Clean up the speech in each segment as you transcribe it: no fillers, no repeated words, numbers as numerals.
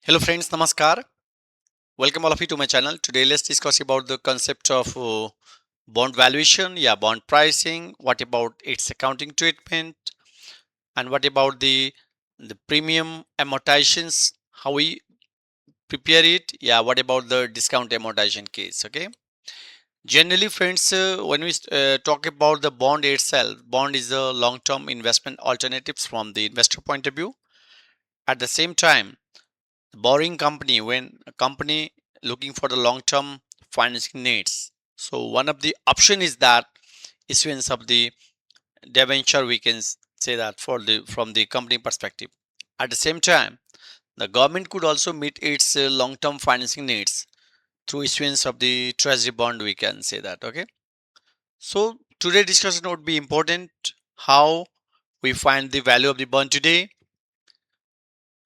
Hello friends, Namaskar. Welcome all of you to my channel. Today let's discuss about the concept of bond valuation, bond pricing, what about its accounting treatment, and what about the premium amortizations, how we prepare it, what about the discount amortization case, okay? Generally friends, when we talk about the bond itself, bond is a long-term investment alternatives from the investor point of view. At the same time, borrowing company, when a company looking for the long term financing needs, so one of the option is that issuance of the debenture, we can say that for the from the company perspective. At the same time, the government could also meet its long term financing needs through issuance of the treasury bond, we can say that, okay? So today discussion would be important, how we find the value of the bond today,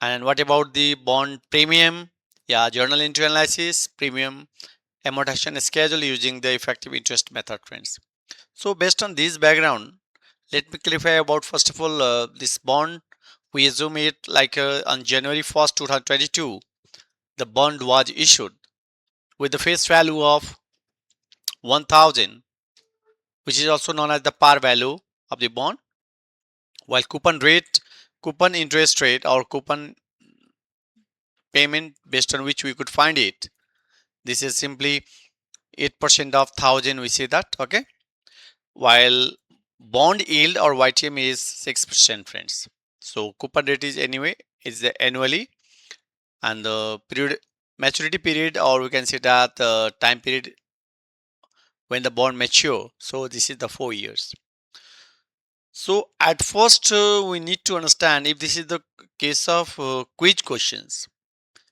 and what about the bond premium, journal entry analysis, premium amortization schedule using the effective interest method, friends. So based on this background, let me clarify about first of all this bond. We assume it like on January 1st 2022 the bond was issued with the face value of 1000, which is also known as the par value of the bond, while coupon interest rate or coupon payment based on which we could find it, this is simply 8% of 1000, we see that, okay? While bond yield or YTM is 6%, friends. So coupon rate is anyway is annually, and the period maturity period, or we can say that time period when the bond mature, so this is the 4 years. So at first we need to understand if this is the case of quiz questions.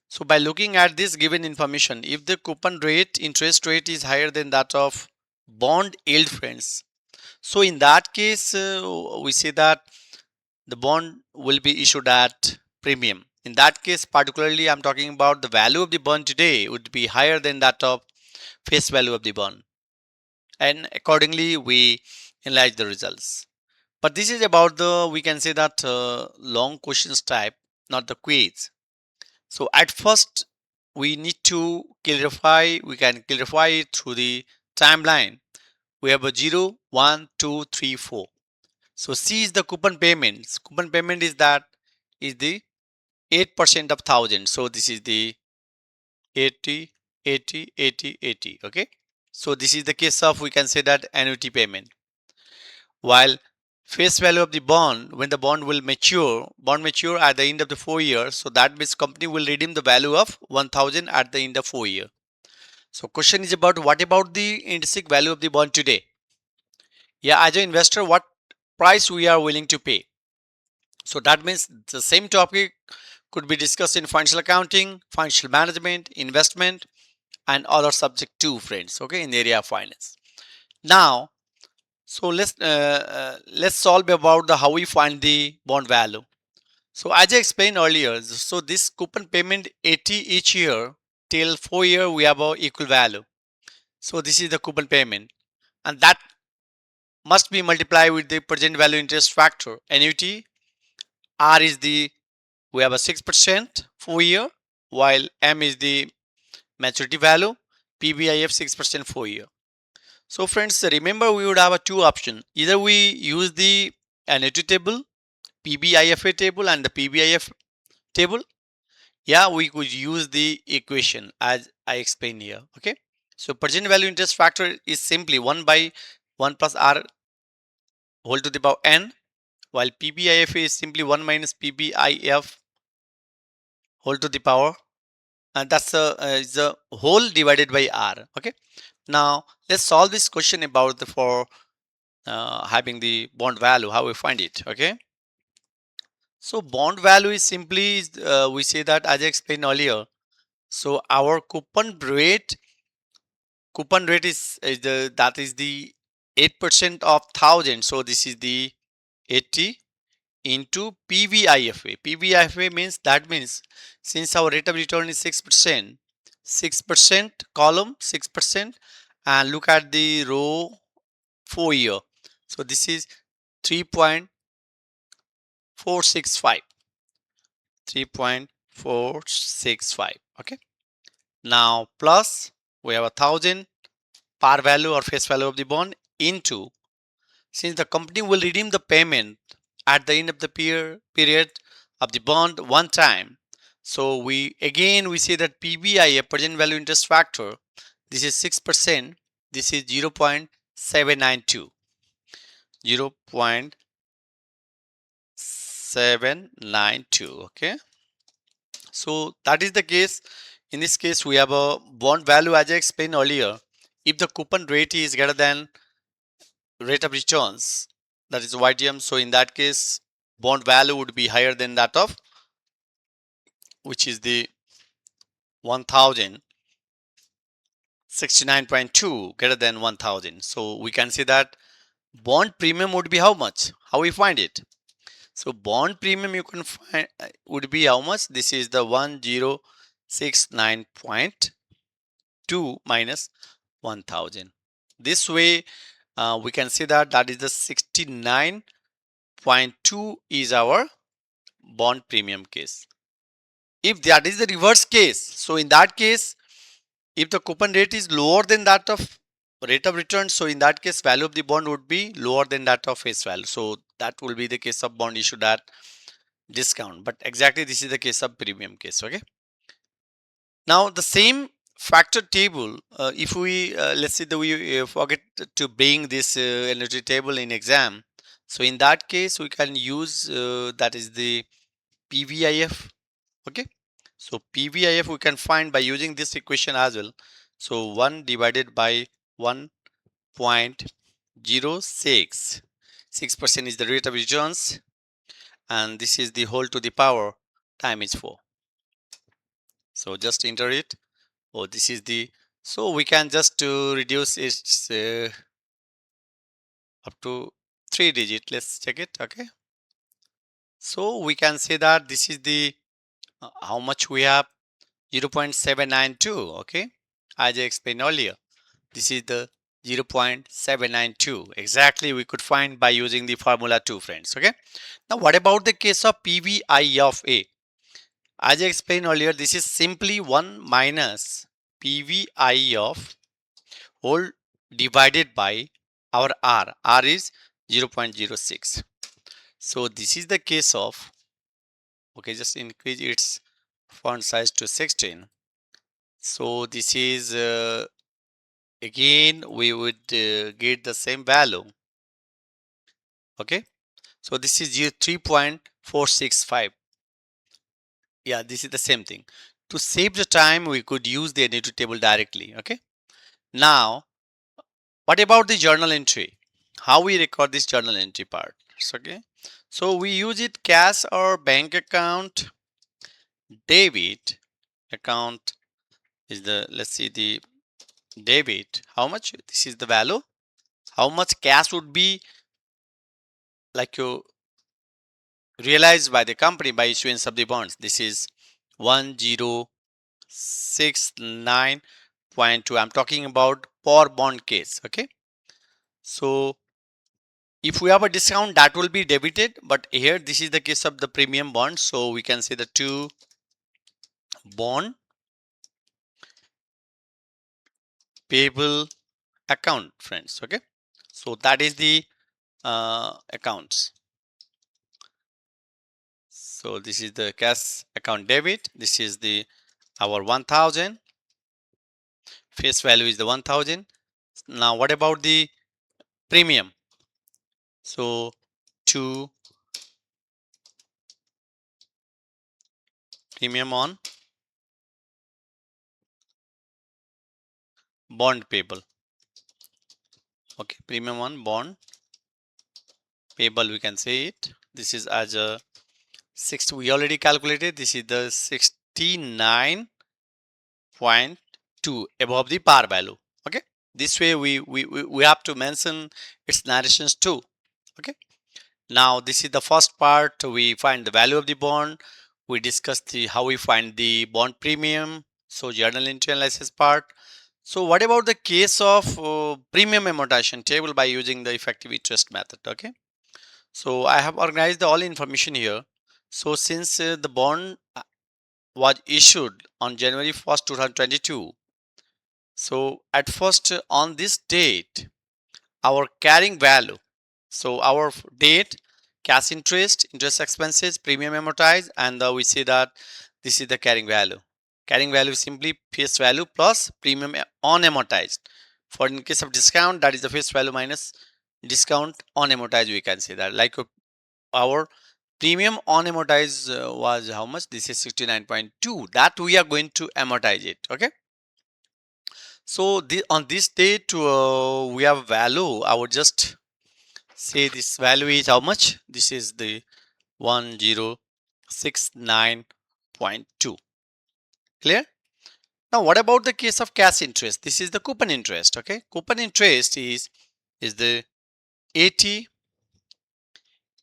So by looking at this given information, if the coupon rate interest rate is higher than that of bond yield, friends, so in that case we say that the bond will be issued at premium. In that case, particularly I'm talking about the value of the bond today would be higher than that of face value of the bond, and accordingly we analyze the results. But this is about the, we can say that long questions type, not the quiz. So at first we need to clarify, we can clarify it through the timeline. We have a 0, 1, 2, 3, 4. So C is the coupon payments. Coupon payment is that is the 8% of 1000. So this is the 80, 80, 80, 80. Okay. So this is the case of, we can say that annuity payment. While face value of the bond, when the bond will mature at the end of the 4 years. So that means company will redeem the value of 1000 at the end of 4 year. So question is about what about the intrinsic value of the bond today? As an investor, what price we are willing to pay? So that means the same topic could be discussed in financial accounting, financial management, investment, and other subject too, friends. Okay, in the area of finance. Now, so let's solve about the how we find the bond value. So as I explained earlier, so this coupon payment 80 each year till 4 year we have a equal value. So this is the coupon payment, and that must be multiplied with the present value interest factor. Annuity R is the, we have a 6% 4 year, while M is the maturity value, PBIF 6% 4 year. So friends, remember we would have a two option. Either we use the annuity table, PBIFA table, and the PBIF table. We could use the equation as I explained here. Okay. So present value interest factor is simply 1 by 1 plus R whole to the power n, while PBIF is simply 1 minus PBIF whole to the power, and that's is a whole divided by R. Okay. Now let's solve this question about the for having the bond value, how we find it. Okay. So bond value is simply we say that as I explained earlier. So our coupon rate is the, that is the 8% of 1000. So this is the 80 into PVIFA. PVIFA means, that means since our rate of return is 6%, 6% column 6%, and look at the row 4 year. So this is 3.465. 465. Okay. Now plus we have 1,000 par value or face value of the bond into, since the company will redeem the payment at the end of the period of the bond one time. So we see that PVIF, present value interest factor, this is 6%, this is 0.792, 0.792. Okay, so that is the case. In this case we have a bond value as I explained earlier. If the coupon rate is greater than rate of returns, that is YTM, so in that case bond value would be higher than that of, which is the 1069.2 greater than 1000. So we can see that bond premium would be how much? How we find it? So bond premium you can find would be how much? This is the 1069.2 minus 1000. This way we can see that that is the 69.2 is our bond premium case. If that is the reverse case, so in that case, if the coupon rate is lower than that of rate of return, so in that case value of the bond would be lower than that of face value. So that will be the case of bond issued at discount. But exactly this is the case of premium case. Okay. Now the same factor table, if we let's say that we forget to bring this annuity table in exam, so in that case we can use that is the PVIF. Okay, so PVIF we can find by using this equation as well. So 1 divided by 1.06, 6% is the rate of returns, and this is the whole to the power time is 4. So just enter it. Oh, this is the, so we can just reduce its up to 3 digit. Let's check it. Okay, so we can say that this is the how much we have, 0.792. Okay, as I explained earlier, this is the 0.792 exactly we could find by using the formula 2, friends. Okay, now what about the case of PVI of A? As I explained earlier, this is simply 1 minus PVI of whole divided by our R is 0.06. So this is the case of, okay, just increase its font size to 16. So this is again we would get the same value. Okay, so this is 3.465. Yeah, this is the same thing. To save the time we could use the annuity table directly. Okay, now what about the journal entry? How we record this journal entry part? Okay, so we use it cash or bank account. Debit account is the, let's see, the debit, how much, this is the value, how much cash would be like you realized by the company by issuance of the bonds. This is 1069.2. I'm talking about per bond case. Okay, so if we have a discount that will be debited, but here this is the case of the premium bond, so we can say the two bond payable account, friends. Okay, so that is the accounts. So this is the cash account debit, this is the our 1000, face value is the 1000. Now what about the premium? So two premium on bond payable. Okay, premium on bond payable, we can say it. This is as a 6, we already calculated, this is the 69.2 above the par value. Okay, this way we have to mention its narrations too. Okay, now this is the first part, we find the value of the bond, we discuss the how we find the bond premium, so journal entry analysis part. So what about the case of premium amortization table by using the effective interest method? Okay, so I have organized all information here. So since the bond was issued on January 1st, 2022. So at first on this date, our carrying value, so our date, cash interest, interest expenses, premium amortized, and we see that this is the carrying value. Carrying value is simply face value plus premium on amortized. For in case of discount, that is the face value minus discount on amortized. We can say that like our premium on amortized was how much? This is 69.2. That we are going to amortize it. Okay. So on this date, we have value. I would just say this value is how much? This is the 1069.2. Clear? Now, what about the case of cash interest? This is the coupon interest. Okay, coupon interest is the 80.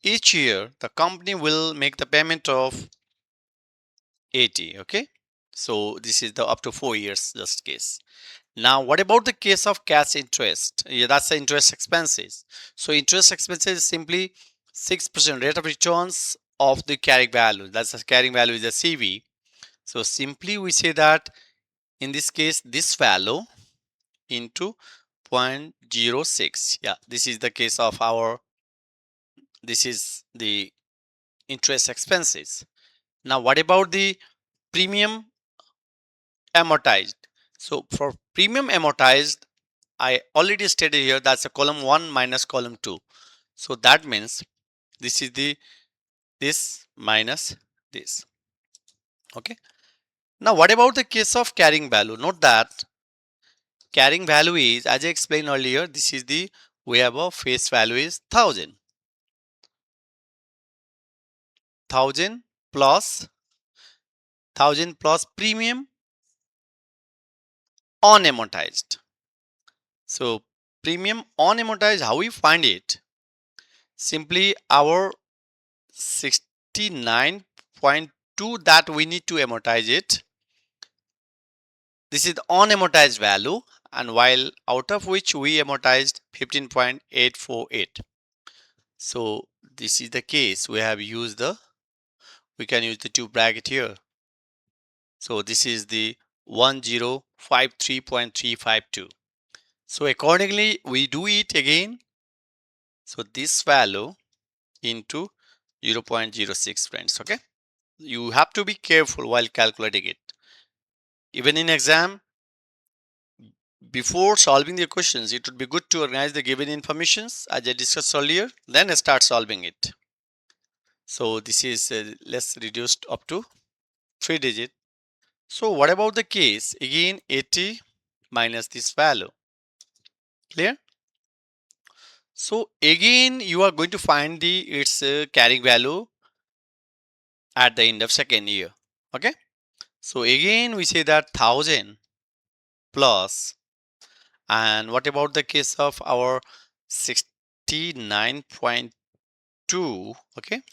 Each year, the company will make the payment of 80. Okay, so this is the up to 4 years just case. Now, what about the case of cash interest? Yeah, that's the interest expenses. So, interest expenses is simply 6% rate of returns of the carrying value. That's the carrying value is the CV. So, simply we say that in this case, this value into 0.06. Yeah, this is the case of our, this is the interest expenses. Now, what about the premium amortized? So, for premium amortized, I already stated here that's a column 1 minus column 2. So that means this is the this minus this. Okay. Now what about the case of carrying value? Note that carrying value is, as I explained earlier, this is the, we have a face value is 1000 plus 1000 plus premium on amortized. So premium on amortized, how we find it? Simply our 69.2 that we need to amortize it. This is the unamortized value, and while out of which we amortized 15.848. So this is the case. We have used the, we can use the two bracket here. So this is the 1053.352. So accordingly we do it again. So this value into 0.06, friends. Okay. You have to be careful while calculating it. Even in exam, before solving the questions, it would be good to organize the given informations as I discussed earlier, then start solving it. So this is less reduced up to 3 digit. So what about the case? Again 80 minus this value. Clear? So again you are going to find the its carrying value at the end of second year. Okay. So again we say that 1000 plus, and what about the case of our 69.2, okay,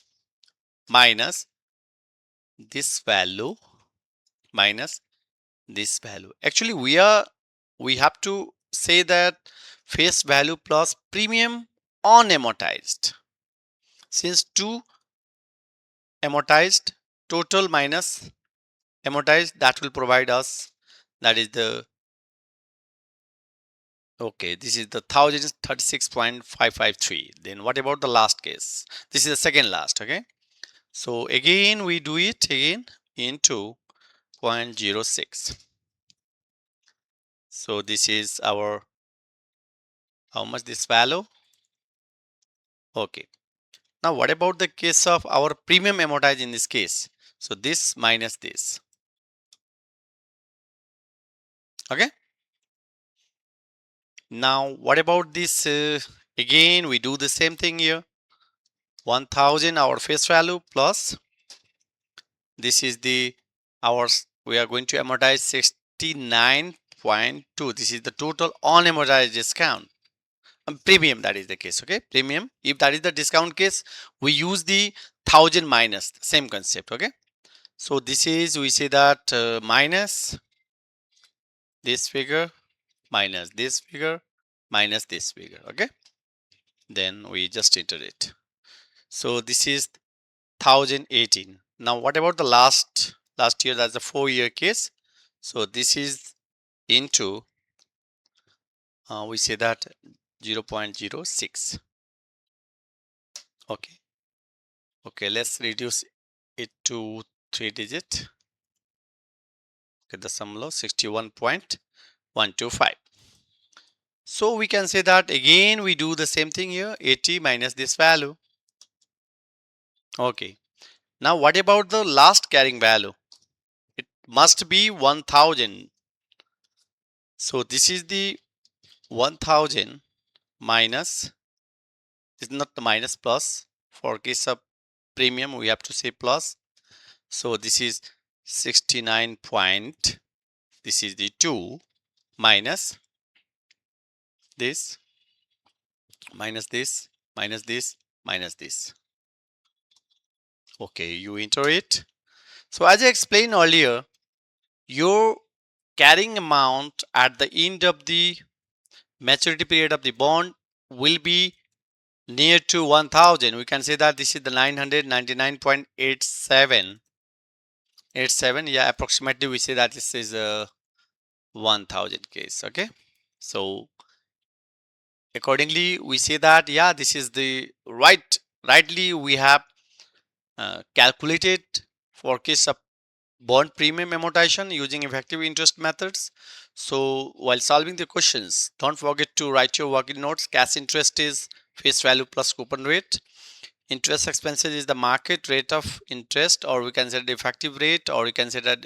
minus this value minus this value. Actually we have to say that face value plus premium on amortized, since 2 amortized total minus amortized, that will provide us, that is the, okay, this is the 1036.553. Then what about the last case? This is the second last. Okay, so again we do it again into 0.06. So this is our, how much this value? Okay. Now what about the case of our premium amortized in this case? So this minus this. Okay. Now what about this? Again we do the same thing here. 1000 our face value plus this is the ours. We are going to amortize 69.2. This is the total on amortized discount. Premium, that is the case. Okay, premium, if that is the discount case, we use the 1000 minus, same concept. Okay, so this is, we say that minus this figure minus this figure minus this figure. Okay, then we just enter it. So this is 1018. Now what about the last Last year, that's a 4-year case. So this is into, we say that 0.06. Okay. Okay, let's reduce it to 3 digit. Get the sum low 61.125. So we can say that again we do the same thing here, 80 minus this value. Okay. Now what about the last carrying value? It must be 1000. So this is the 1000 minus, it's not the minus, plus. For case of premium we have to say plus. So this is 69 point, this is the 2 minus this, minus this, minus this, minus this. Okay, you enter it. So as I explained earlier, your carrying amount at the end of the maturity period of the bond will be near to 1000. We can say that this is the 999.87. Yeah, approximately we say that this is a 1000 case. Okay, so accordingly we say that yeah, this is the rightly we have calculated for case of bond premium amortization using effective interest methods. So while solving the questions, don't forget to write your working notes. Cash interest is face value plus coupon rate. Interest expenses is the market rate of interest, or we can say the effective rate, or we can say that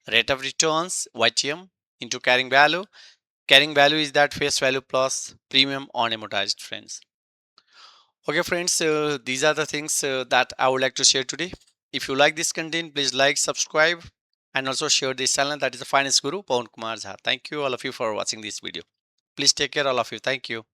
rate of returns, YTM, into carrying value. Carrying value is that face value plus premium on amortized, friends. Okay friends, these are the things that I would like to share today. If you like this content, please like, subscribe, and also share this channel. That is the finance guru, Pawan Kumar Jha. Thank you all of you for watching this video. Please take care all of you. Thank you.